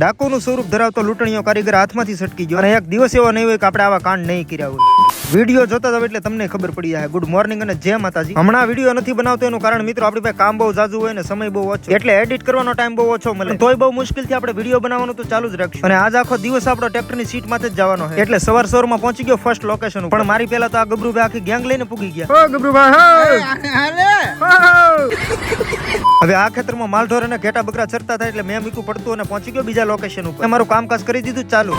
ડાકુનું સ્વરૂપ ધરાવતો લૂંટણીયો કારીગર હાથમાંથી સટકી ગયો અને એક દિવસ એવો નહીં હોય કે આપણે આવા કાંડ નહીં કર્યા હોય. વિડીયો જોતા જાવ એટલે તમને ખબર પડી જાય. ગુડ મોર્નિંગ અને જય માતાજી. હમણાં વિડીયો નથી બનાવતો એનું કારણ મિત્રો આપણી પાસે કામ બહુ જાજુ હોય ને સમય બહુ ઓછો, એટલે એડિટ કરવાનો ટાઈમ બહુ ઓછો મળે. તોય બહુ મુશ્કેલથી આપણે વિડીયો બનાવવાનું તો ચાલુ જ રાખશું. અને આજ આખો દિવસ આપણો ટ્રેક્ટરની સીટ માથે જ જવાનો છે, એટલે સવારમાં પહોંચી ગયો ફર્સ્ટ લોકેશન ઉપર. પણ મારી પહેલા તો આ ગબરુભાઈ આખી ગેંગ લઈને પૂગી ગયા. ઓ ગબરુભાઈ, હવે આ ખેતરમાં માલઢોર અને ઘેટા બકરા ચરતા થાય એટલે મેં મીકું પડતું અને પહોંચી ગયો બીજા લોકેશન ઉપર. મારું કામકાજ કરી દીધું ચાલુ.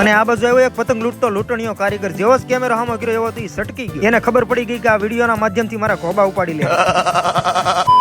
અને આ બાજુ આવ્યો એક પતંગ લૂંટતો લૂંટણીયો કારીગર. જેવો જ કેમેરો સામો કર્યો એવો તો સટકી ગયો. એને ખબર પડી ગઈ કે આ વિડીયોના માધ્યમથી મારા ખોબા ઉપાડી લે.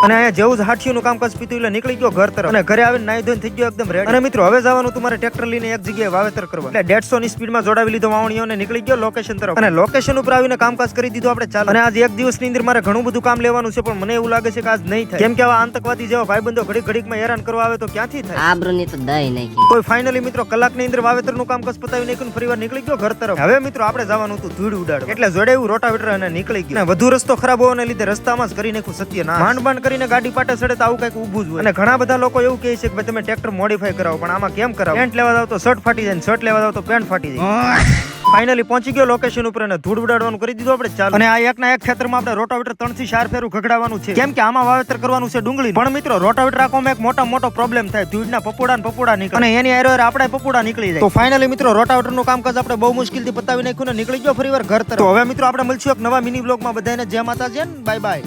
અને અહીંયા જેવું જ હાથીઓનું કામકાજ પીતું એટલે નીકળી ગયો ઘર તરફ. અને ઘરે આવીને નાઈ ધોઈને થઈ ગયો એકદમ રેડી. અને મિત્રો હવે જવાનું તમારે ટ્રેક્ટર લઈને એક જગ્યાએ વાવેતર કરવા. એટલે 150 ની સ્પીડમાં જોડાવી લીધો વાવણીઓને નીકળી ગયો લોકેશન તરફ. અને લોકેશન ઉપર આવીને કામકાજ કરી દીધું આપણે ચાલુ. અને આજે એક દિવસની અંદર મારે ઘણું બધું કામ લેવાનું છે, પણ મને એવું લાગે છે કે આજ નહીં થાય. કેમ કે આવા આતંકવાદી જેવા ભાઈબંધો ઘડીકમાં હેરાન કરવા આવે તો ક્યાંથી થાય. આબરૂની તો દઈ નાખી. કોઈ ફાઇનલી મિત્રો કલાકની અંદર વાવેતરનું કામકાજ પતાવી નાખ્યું, ફરીવાર નીકળી ગયો ઘર તરફ. હવે મિત્રો આપણે જવાનું હતું ધૂળ ઉડાડવા, એટલે જોડાયું રોટાવેટર અને નીકળી ગયો. અને વધુ રસ્તો ખરાબ હોવાને લીધે રસ્તામાં જ કરી નાખ્યું સત્યનાશ. માંડ કરીને ગાડી પાટે સડે તો આવું કઈક ઊભું જ હોય. અને ઘણા બધા લોકો એવું કહે છે કે ભાઈ તમે ટ્રેક્ટર મોડિફાઈ કરાવો, પણ આમાં કેમ કરાવો? પેન્ટ લેવા જાવ તો શર્ટ ફાટી જાય, શર્ટ લેવા જાવ તો પેન્ટ ફાટી જાય. ફાઇનલી પહોંચી ગયો લોકેશન ઉપર અને ધૂળ ઉડાડવાનું કરી દીધું આપણે ચાલુ. અને આ એકના એક ખેતરમાં આપણે રોટાવેટર 3 થી 4 ફેરું ખગડાવવાનું છે, કેમ કે આમાં વાવેતર કરવાનું છે ડુંગળી. પણ મિત્રો રોટાવેટર રાખવામાં એક મોટો પ્રોબ્લેમ થાય, ધૂળના પપોડા નીકળે અને એની આરે આપણે પપોડા નીકળી જાય. તો ફાઇનલી મિત્રો રોટાવેટરનું કામકાજ આપણે બહુ મુશ્કેલથી પતાવી નાખ્યું ને નીકળી ગયો ફરીવાર ઘર તરફ. તો હવે મિત્રો આપણે મળશું એક નવા મિની બ્લોગમાં. બધાને જય માતાજી, બાય બાય.